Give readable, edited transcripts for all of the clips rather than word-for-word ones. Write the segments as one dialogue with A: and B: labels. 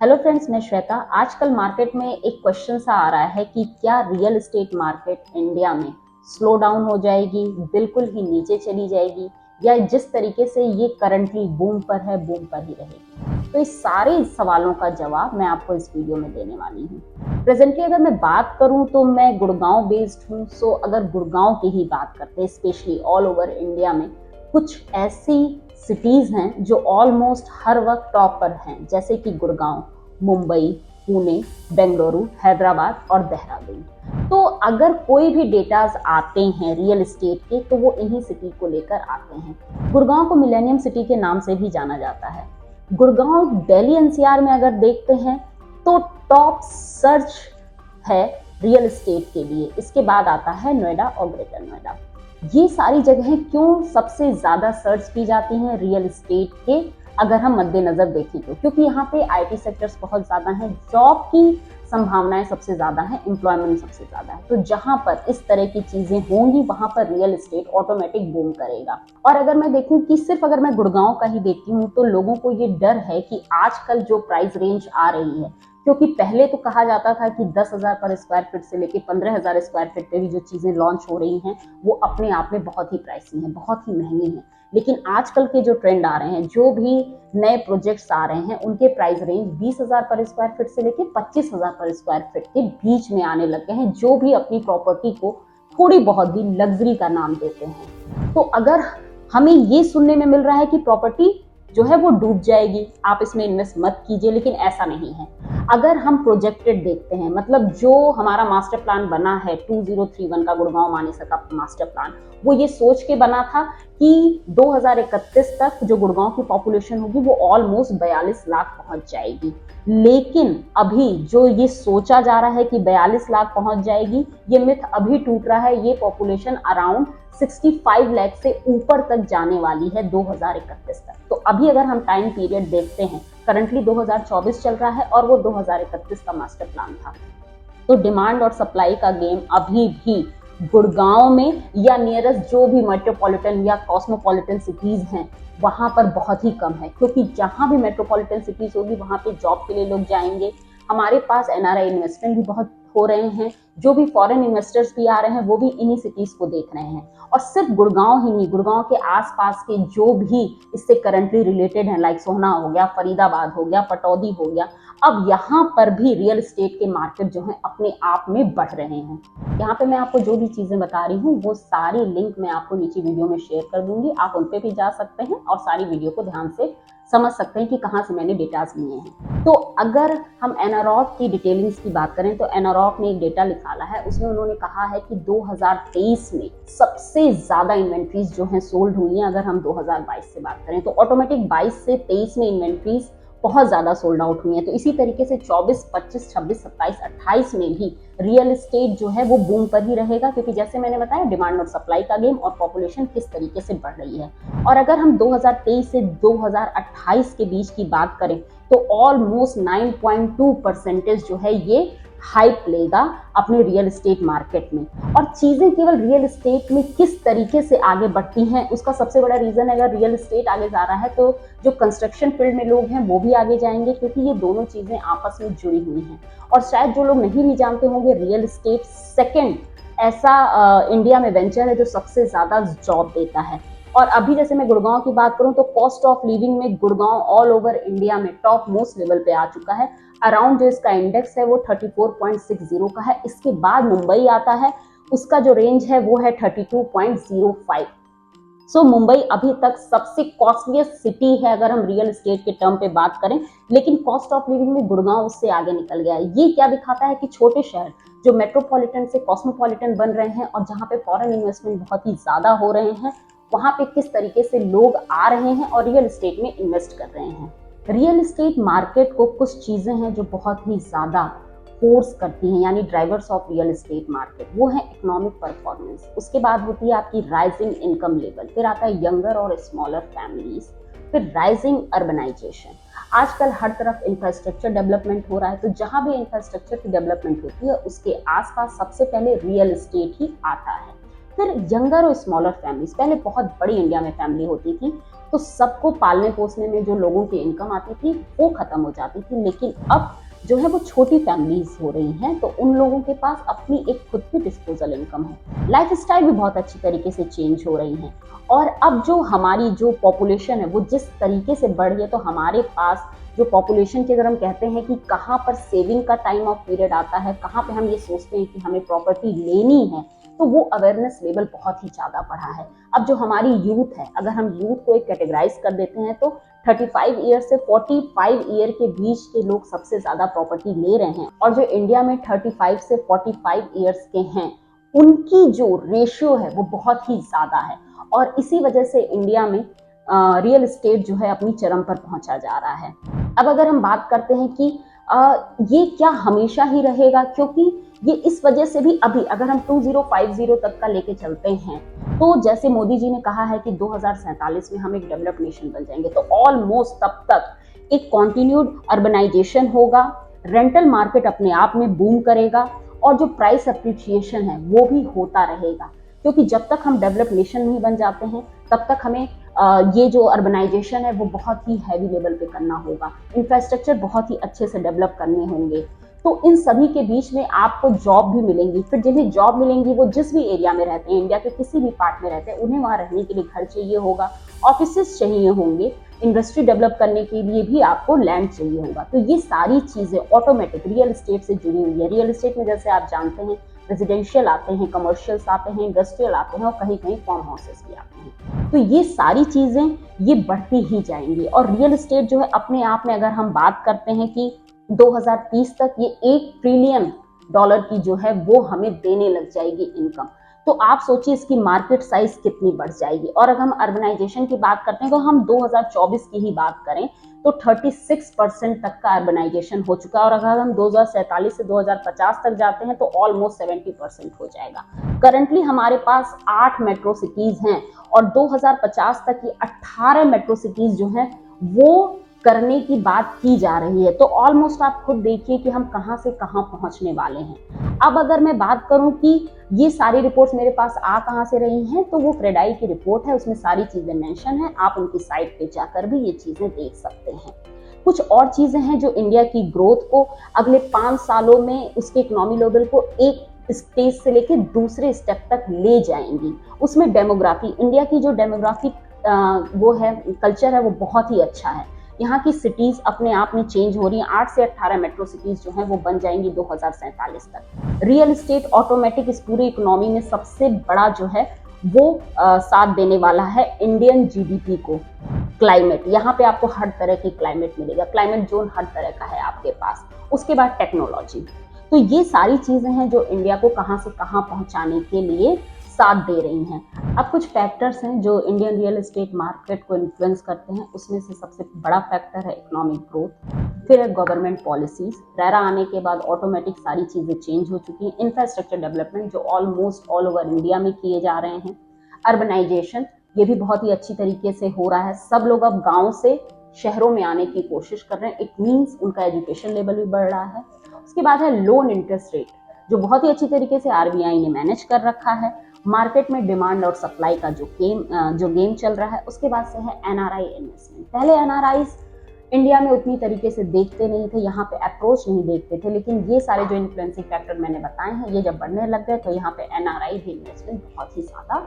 A: Hello friends, मैं श्वेता। आजकल market में एक क्वेश्चन सा आ रहा है कि क्या रियल एस्टेट मार्केट इंडिया में स्लो डाउन हो जाएगी, बिल्कुल ही नीचे चली जाएगी, या जिस तरीके से ये करंटली बूम पर है बूम पर ही रहेगी। तो इस सारे सवालों का जवाब मैं आपको इस वीडियो में देने वाली हूँ। प्रेजेंटली अगर मैं बात करूँ तो मैं गुड़गांव बेस्ड हूँ। सो अगर गुड़गांव की ही बात करते हैं, स्पेशली ऑल ओवर इंडिया में कुछ ऐसी सिटीज हैं जो ऑलमोस्ट हर वक्त टॉप पर हैं, जैसे कि गुड़गांव, मुंबई, पुणे, बेंगलुरु, हैदराबाद और देहरादून। तो अगर कोई भी डेटाज आते हैं रियल एस्टेट के तो वो इन्हीं सिटी को लेकर आते हैं। गुड़गांव को मिलेनियम सिटी के नाम से भी जाना जाता है। गुड़गांव दिल्ली एनसीआर में अगर देखते हैं तो टॉप सर्च है रियल एस्टेट के लिए। इसके बाद आता है नोएडा और ग्रेटर नोएडा। ये सारी जगहें क्यों सबसे ज्यादा सर्च की जाती हैं रियल एस्टेट के, अगर हम मद्देनजर देखें तो क्योंकि यहाँ पे आईटी सेक्टर्स बहुत ज्यादा हैं, जॉब की संभावनाएं सबसे ज्यादा हैं, एम्प्लॉयमेंट सबसे ज्यादा है। तो जहां पर इस तरह की चीजें होंगी वहां पर रियल एस्टेट ऑटोमेटिक बूम करेगा। और अगर मैं देखूं कि सिर्फ अगर मैं गुड़गांव का ही देखती हूँ तो लोगों को ये डर है कि आजकल जो प्राइस रेंज आ रही है, क्योंकि पहले तो कहा जाता था कि 10,000 पर स्क्वायर फीट से लेकर 15,000 स्क्वायर फीट पे भी जो चीजें लॉन्च हो रही हैं वो अपने आप में बहुत ही प्राइसी हैं, बहुत ही महंगी हैं। लेकिन आजकल के जो ट्रेंड आ रहे हैं, जो भी नए प्रोजेक्ट्स आ रहे हैं, उनके प्राइस रेंज 20,000 पर स्क्वायर फीट से लेकर 25,000 पर स्क्वायर फीट के बीच में आने लगे हैं, जो भी अपनी प्रॉपर्टी को थोड़ी बहुत भी लग्जरी का नाम देते हैं। तो अगर हमें ये सुनने में मिल रहा है कि प्रॉपर्टी जो है वो डूब जाएगी, आप इसमें इन्वेस्ट मत कीजिए, लेकिन ऐसा नहीं है। अगर हम प्रोजेक्टेड देखते हैं, मतलब जो हमारा मास्टर प्लान बना है 2031 का गुड़गांव मानेसर का मास्टर प्लान, वो ये सोच के बना था कि 2031 तक जो गुड़गांव की पॉपुलेशन होगी वो ऑलमोस्ट 42 लाख पहुंच जाएगी। लेकिन अभी जो ये सोचा जा रहा है कि 42 लाख पहुंच जाएगी, ये मिथ अभी टूट रहा है। ये पॉपुलेशन अराउंड 65 लाख से ऊपर तक जाने वाली है 2031 तक। तो अभी अगर हम टाइम पीरियड देखते हैं, करंटली 2024 चल रहा है और वो 2031 का मास्टर प्लान था। तो डिमांड और सप्लाई का गेम अभी भी गुड़गांव में या नियरेस्ट जो भी मेट्रोपॉलिटन या कॉस्मोपॉलिटन सिटीज हैं वहां पर बहुत ही कम है, क्योंकि जहां भी मेट्रोपॉलिटन सिटीज होगी वहां पे जॉब के लिए लोग जाएंगे। हमारे पास एनआरआई इन्वेस्टमेंट भी बहुत हो रहे हैं, जो भी फॉरेन इन्वेस्टर्स भी आ रहे हैं वो भी इन्हीं सिटीज को देख रहे हैं। और सिर्फ गुड़गांव ही नहीं, गुड़गांव के आसपास के जो भी इससे करंटली रिलेटेड हैं, लाइक सोहना हो गया, फरीदाबाद हो गया, पटौदी हो गया, अब यहाँ पर भी रियल एस्टेट के मार्केट जो है अपने आप में बढ़ रहे हैं। यहाँ पे मैं आपको जो भी चीजें बता रही हूँ वो सारी लिंक मैं आपको नीचे वीडियो में शेयर कर दूंगी, आप उन पे भी जा सकते हैं और सारी वीडियो को ध्यान से समझ सकते हैं कि कहाँ से मैंने डेटास लिए हैं। तो अगर हम एनारॉक की डिटेलिंग्स की बात करें तो एनारॉक ने एक डेटा निकाला है, उसमें उन्होंने कहा है कि 2023 में सबसे ज्यादा इन्वेंट्रीज जो हैं सोल्ड हुई हैं। अगर हम 2022 से बात करें तो ऑटोमेटिक 22 से 23 में इन्वेंट्रीज बहुत ज्यादा सोल्ड आउट हुई हैं। तो इसी तरीके से 24, 25, 26, 27, 28 में भी रियल एस्टेट जो है वो बूम पर ही रहेगा, क्योंकि जैसे मैंने बताया डिमांड और सप्लाई का गेम और पॉपुलेशन किस तरीके से बढ़ रही है। और अगर हम 2023 से 2028 के बीच की बात करें तो ऑलमोस्ट 9.2% जो है ये हाइप लेगा अपने रियल एस्टेट मार्केट में। और चीजें केवल रियल एस्टेट में किस तरीके से आगे बढ़ती हैं उसका सबसे बड़ा रीजन है, अगर रियल एस्टेट आगे जा रहा है तो जो कंस्ट्रक्शन फील्ड में लोग हैं वो भी आगे जाएंगे, क्योंकि ये दोनों चीजें आपस में जुड़ी हुई हैं। और शायद जो लोग नहीं भी जानते होंगे, रियल एस्टेट सेकेंड ऐसा इंडिया में वेंचर है जो सबसे ज्यादा जॉब देता है। और अभी जैसे मैं गुड़गांव की बात करूं तो कॉस्ट ऑफ लिविंग में गुड़गांव ऑल ओवर इंडिया में टॉप मोस्ट लेवल पे आ चुका है। अराउंड जो इसका इंडेक्स है वो 34.60 का है। इसके बाद मुंबई आता है, उसका जो रेंज है वो है 32.05। सो मुंबई अभी तक सबसे कॉस्टलीस्ट सिटी है अगर हम रियल एस्टेट के टर्म पे बात करें, लेकिन कॉस्ट ऑफ लिविंग में गुड़गांव उससे आगे निकल गया है। ये क्या दिखाता है कि छोटे शहर जो मेट्रोपॉलिटन से कॉस्मोपॉलिटन बन रहे हैं और जहाँ पे फॉरेन इन्वेस्टमेंट बहुत ही ज्यादा हो रहे हैं, वहां पे किस तरीके से लोग आ रहे हैं और रियल एस्टेट में इन्वेस्ट कर रहे हैं। रियल एस्टेट मार्केट को कुछ चीजें हैं जो बहुत ही ज्यादा फोर्स करती हैं, यानी drivers of real estate market. वो है इकोनॉमिक परफॉर्मेंस, उसके बाद होती है आपकी राइजिंग इनकम लेवल, फिर आता है यंगर और स्मॉलर फैमिलीज, फिर राइजिंग अर्बनाइजेशन। आजकल हर तरफ इंफ्रास्ट्रक्चर डेवलपमेंट हो रहा है, तो जहां भी इंफ्रास्ट्रक्चर की डेवलपमेंट होती है उसके आसपास सबसे पहले रियल एस्टेट ही आता है। फिर यंगर और स्मॉलर फैमिलीज, पहले बहुत बड़ी इंडिया में फैमिली होती थी, तो सबको पालने पोसने में जो लोगों की इनकम आती थी वो खत्म हो जाती थी। लेकिन अब जो है वो छोटी फैमिलीज हो रही हैं, तो उन लोगों के पास अपनी एक खुद की डिस्पोजल इनकम है। लाइफ स्टाइल भी बहुत अच्छी तरीके से चेंज हो रही है। और अब जो हमारी जो पॉपुलेशन है वो जिस तरीके से बढ़ रही है, तो हमारे पास जो पॉपुलेशन की अगर हम कहते हैं कि कहाँ पर सेविंग का टाइम ऑफ पीरियड आता है, कहाँ पे हम ये सोचते हैं कि हमें प्रॉपर्टी लेनी है, तो वो अवेयरनेस लेवल बहुत ही ज़्यादा बढ़ा है। अब जो हमारी यूथ है, अगर हम यूथ को एक कैटेगराइज कर देते हैं तो 35 ईयर से 45 ईयर के बीच के लोग सबसे ज़्यादा प्रॉपर्टी ले रहे हैं। और जो इंडिया में 35 से 45 ईयर्स के हैं, उनकी जो रेशियो है वो बहुत ही ज़्यादा है। और इसी वजह से इंडिया में रियल एस्टेट जो है अपनी चरम पर पहुंचा जा रहा है। अब अगर हम बात करते हैं कि ये क्या हमेशा ही रहेगा, क्योंकि ये इस वजह से भी अभी अगर हम 2050 तक का लेके चलते हैं, तो जैसे मोदी जी ने कहा है कि 2047 में हम एक डेवलप्ड नेशन बन जाएंगे, तो ऑलमोस्ट तब तक एक कॉन्टिन्यूड अर्बनाइजेशन होगा, रेंटल मार्केट अपने आप में बूम करेगा और जो प्राइस अप्रिसिएशन है वो भी होता रहेगा। क्योंकि जब तक हम डेवलप्ड नेशन नहीं बन जाते हैं तब तक हमें ये जो अर्बनाइजेशन है वो बहुत ही हैवी लेवल पे करना होगा, इंफ्रास्ट्रक्चर बहुत ही अच्छे से डेवलप करने होंगे। तो इन सभी के बीच में आपको जॉब भी मिलेंगी। फिर जिन्हें जॉब मिलेंगी वो जिस भी एरिया में रहते हैं, इंडिया के किसी भी पार्ट में रहते हैं, उन्हें वहाँ रहने के लिए घर चाहिए होगा, ऑफिसेस चाहिए होंगे, इंडस्ट्री डेवलप करने के लिए भी आपको लैंड चाहिए होगा। तो ये सारी चीज़ें ऑटोमेटिक रियल एस्टेट से जुड़ी हुई है। रियल एस्टेट में जैसे आप जानते हैं रेजिडेंशियल आते हैं, कमर्शियल्स आते हैं, इंडस्ट्रियल आते हैं और कहीं कहीं फार्म हाउसेस भी आते हैं। तो ये सारी चीज़ें ये बढ़ती ही जाएंगी। और रियल एस्टेट जो है अपने आप में अगर हम बात करते हैं कि 2030 तक ये $1 ट्रिलियन की जो है वो हमें देने लग जाएगी इनकम। तो आप सोचिए इसकी मार्केट साइज कितनी बढ़ जाएगी। और अगर हम अर्बनाइजेशन की बात करते हैं तो हम 2024 की ही बात करें तो 36% तक का अर्बनाइजेशन हो चुका है। और अगर हम 2047 से 2050 तक जाते हैं तो ऑलमोस्ट 70% हो जाएगा। करंटली हमारे पास 8 मेट्रो सिटीज हैं और 2050 तक ये 18 मेट्रो सिटीज जो हैं वो करने की बात की जा रही है। तो ऑलमोस्ट आप खुद देखिए कि हम कहां से कहां पहुंचने वाले हैं। अब अगर मैं बात करूं कि ये सारी रिपोर्ट्स मेरे पास आ कहां से रही हैं, तो वो क्रेडाई की रिपोर्ट है, उसमें सारी चीजें मेंशन है। आप उनकी साइट पे जाकर भी ये चीजें देख सकते हैं। कुछ और चीजें हैं जो इंडिया की ग्रोथ को अगले 5 सालों में उसके इकोनॉमी लेवल को एक स्टेज से लेकर दूसरे स्टेप तक ले जाएंगी। उसमें डेमोग्राफी, इंडिया की जो डेमोग्राफिक वो है कल्चर है वो बहुत ही अच्छा है। यहाँ की सिटीज अपने आप में चेंज हो रही हैं। 8 से 18 मेट्रो सिटीज जो हैं वो बन जाएंगी 2047 तक। रियल एस्टेट ऑटोमेटिक इस पूरी इकोनॉमी में सबसे बड़ा जो है वो साथ देने वाला है इंडियन जीडीपी को। क्लाइमेट, यहाँ पे आपको हर तरह की क्लाइमेट मिलेगा, क्लाइमेट जोन हर तरह का है आपके पास। उसके बाद टेक्नोलॉजी, तो ये सारी चीजें हैं जो इंडिया को कहाँ से कहाँ पहुँचाने के लिए साथ दे रही हैं। अब कुछ फैक्टर्स हैं जो इंडियन रियल एस्टेट मार्केट को इन्फ्लुएंस करते हैं। उसमें से सबसे बड़ा फैक्टर है इकोनॉमिक ग्रोथ, फिर है गवर्नमेंट पॉलिसीज। रेरा आने के बाद ऑटोमेटिक सारी चीज़ें चेंज हो चुकी हैं। इंफ्रास्ट्रक्चर डेवलपमेंट जो ऑलमोस्ट ऑल ओवर इंडिया में किए जा रहे हैं। अर्बनाइजेशन, ये भी बहुत ही अच्छी तरीके से हो रहा है। सब लोग अब गाँव से शहरों में आने की कोशिश कर रहे हैं। इट मीन्स उनका एजुकेशन लेवल भी बढ़ रहा है। उसके बाद है लोन इंटरेस्ट रेट, जो बहुत ही अच्छी तरीके से आरबीआई ने मैनेज कर रखा है। मार्केट में डिमांड और सप्लाई का जो गेम चल रहा है। उसके बाद से है एनआरआई इन्वेस्टमेंट। पहले एनआरआई इंडिया में उतनी तरीके से देखते नहीं थे, यहाँ पे अप्रोच नहीं देखते थे, लेकिन ये सारे जो इन्फ्लुएंसिंग फैक्टर मैंने बताए हैं ये जब बढ़ने लग गए तो यहाँ पे एनआरआई भी इन्वेस्टमेंट बहुत ही ज्यादा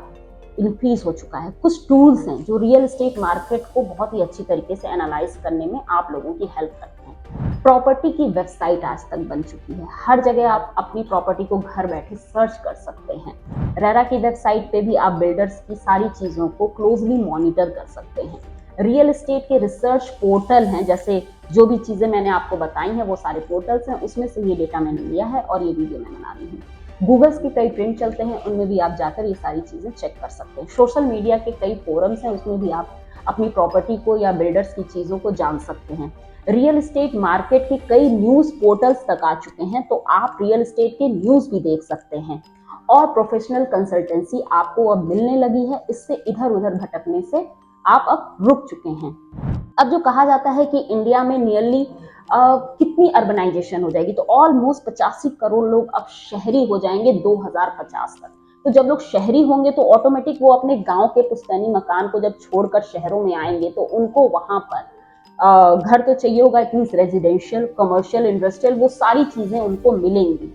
A: इंक्रीज हो चुका है। कुछ टूल्स हैं जो रियल एस्टेट मार्केट को बहुत ही अच्छी तरीके से एनालाइज करने में आप लोगों की हेल्प करते हैं। प्रॉपर्टी की वेबसाइट आज तक बन चुकी है, हर जगह आप अपनी प्रॉपर्टी को घर बैठे सर्च कर सकते हैं। रेरा की वेबसाइट पे भी आप बिल्डर्स की सारी चीज़ों को क्लोजली मॉनिटर कर सकते हैं। रियल एस्टेट के रिसर्च पोर्टल हैं, जैसे जो भी चीज़ें मैंने आपको बताई हैं वो सारे पोर्टल्स हैं, उसमें से ये डेटा मैंने लिया है और ये वीडियो मैं बना रही हूँ। गूगल्स की कई ट्रेंड चलते हैं, उनमें भी आप जाकर ये सारी चीज़ें चेक कर सकते हैं। सोशल मीडिया के कई फोरम्स हैं, उसमें भी आप अपनी प्रॉपर्टी को या बिल्डर्स की चीज़ों को जान सकते हैं। रियल एस्टेट मार्केट के कई न्यूज़ पोर्टल्स तक आ चुके हैं, तो आप रियल एस्टेट के न्यूज़ भी देख सकते हैं। और प्रोफेशनल कंसल्टेंसी आपको अब मिलने लगी है, इससे इधर उधर भटकने से आप अब रुक चुके हैं। अब जो कहा जाता है कि इंडिया में नियरली कितनी अर्बनाइजेशन हो जाएगी, तो ऑलमोस्ट 85 करोड़ लोग अब शहरी हो जाएंगे 2050 तक। तो जब लोग शहरी होंगे तो ऑटोमेटिक वो अपने गांव के पुश्तैनी मकान को जब छोड़कर शहरों में आएंगे तो उनको वहां पर घर तो चाहिए होगा, इतनी रेजिडेंशियल, कमर्शियल, इंडस्ट्रियल, वो सारी चीजें उनको मिलेंगी।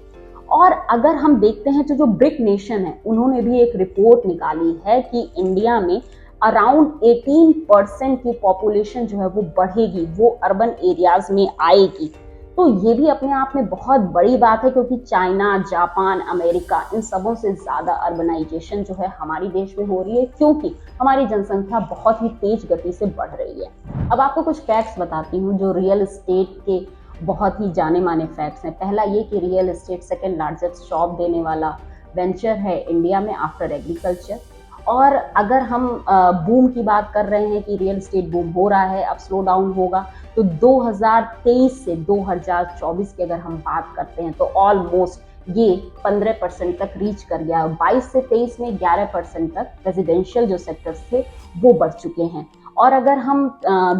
A: और अगर हम देखते हैं तो जो ब्रिक नेशन है उन्होंने भी एक रिपोर्ट निकाली है कि इंडिया में अराउंड 18% की पॉपुलेशन जो है वो बढ़ेगी, वो अर्बन एरियाज में आएगी। तो ये भी अपने आप में बहुत बड़ी बात है, क्योंकि चाइना, जापान, अमेरिका, इन सबों से ज्यादा अर्बनाइजेशन जो है हमारे देश में हो रही है, क्योंकि हमारी जनसंख्या बहुत ही तेज गति से बढ़ रही है। अब आपको कुछ फैक्ट्स बताती हूँ जो रियल एस्टेट के बहुत ही जाने माने फैक्ट्स हैं। पहला ये कि real estate second largest job देने वाला वेंचर है इंडिया में आफ्टर एग्रीकल्चर। और अगर हम बूम की बात कर रहे हैं कि रियल एस्टेट बूम हो रहा है, अब स्लो डाउन होगा, तो 2023 से 2024 की अगर हम बात करते हैं तो ऑलमोस्ट ये 15% तक रीच कर गया। 22 से 23 में 11% तक रेजिडेंशियल जो सेक्टर्स थे वो बढ़ चुके हैं। और अगर हम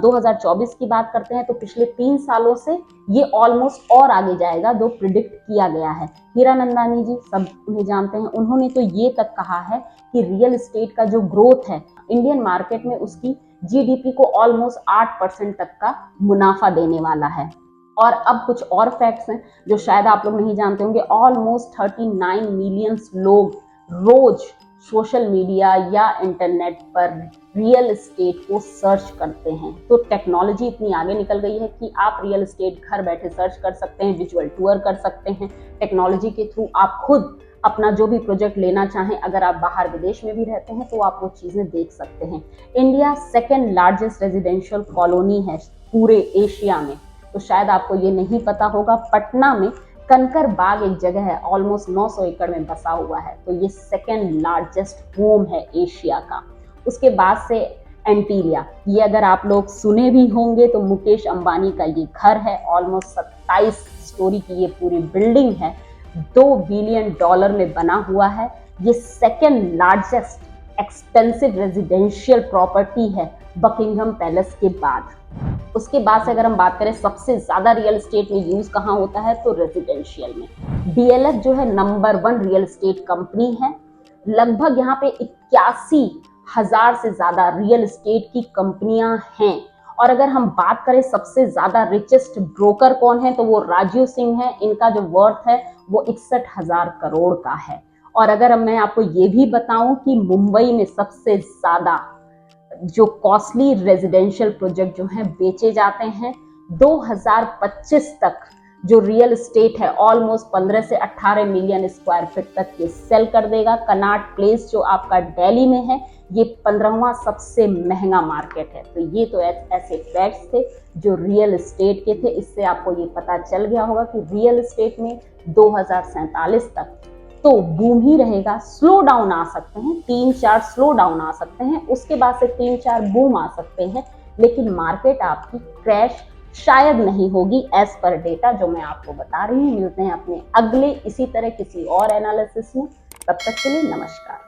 A: 2024 की बात करते हैं तो पिछले 3 सालों से ये ऑलमोस्ट और आगे जाएगा, जो प्रिडिक्ट किया गया है। हीरानंदानी जी, सब उन्हें जानते हैं, उन्होंने तो ये तक कहा है कि रियल एस्टेट का जो ग्रोथ है इंडियन मार्केट में उसकी जीडीपी को ऑलमोस्ट 8% तक का मुनाफा देने वाला है। और अब कुछ और फैक्ट्स हैं जो शायद आप लोग नहीं जानते होंगे। ऑलमोस्ट 39 मिलियन लोग रोज सोशल मीडिया या इंटरनेट पर रियल एस्टेट को सर्च करते हैं। तो टेक्नोलॉजी इतनी आगे निकल गई है कि आप रियल एस्टेट घर बैठे सर्च कर सकते हैं, विजुअल टूर कर सकते हैं। टेक्नोलॉजी के थ्रू आप खुद अपना जो भी प्रोजेक्ट लेना चाहें, अगर आप बाहर विदेश में भी रहते हैं तो आप वो चीजें देख सकते हैं। India second largest residential colony है पूरे एशिया में। तो शायद आपको ये नहीं पता होगा, पटना में कंकर बाग एक जगह है, ऑलमोस्ट 900 एकड़ में बसा हुआ है। तो ये सेकेंड लार्जेस्ट होम है एशिया का। उसके बाद से एंटीलिया, ये अगर आप लोग सुने भी होंगे तो मुकेश अंबानी का ये घर है, ऑलमोस्ट 27 स्टोरी की ये पूरी बिल्डिंग है, $2 बिलियन में बना हुआ है। ये second largest expensive residential property है बकिंघम पैलेस के बाद। उसके बाद से अगर हम बात करें सबसे ज्यादा रियल एस्टेट में यूज कहाँ होता है, तो रेजिडेंशियल में। डीएलएफ जो है नंबर 1 रियल एस्टेट कंपनी है। लगभग यहाँ पे 81,000 से ज्यादा रियल एस्टेट की कंपनियां हैं। और अगर हम बात करें सबसे ज्यादा रिचेस्ट ब्रोकर कौन है, तो वो राजीव सिंह है। इनका जो वर्थ है वो 61,000 करोड़ का है। और अगर मैं आपको ये भी बताऊं कि मुंबई में सबसे ज्यादा जो कॉस्टली रेजिडेंशियल प्रोजेक्ट जो हैं बेचे जाते हैं, 2025 तक जो रियल एस्टेट है ऑलमोस्ट 15 से 18 मिलियन स्क्वायर फीट तक ये सेल कर देगा। कनॉट प्लेस जो आपका दिल्ली में है, ये 15वां सबसे महंगा मार्केट है। तो ये तो ऐसे फैक्ट्स थे जो रियल एस्टेट के थे। इससे आपको ये पता चल गया होगा कि रियल एस्टेट में 2047 तक तो बूम ही रहेगा। स्लो डाउन आ सकते हैं, 3-4 स्लो डाउन आ सकते हैं, उसके बाद से 3-4 बूम आ सकते हैं, लेकिन मार्केट आपकी क्रैश शायद नहीं होगी एज पर डेटा जो मैं आपको बता रही हूँ। मिलते हैं अपने अगले इसी तरह किसी और एनालिसिस में, तब तक के लिए नमस्कार।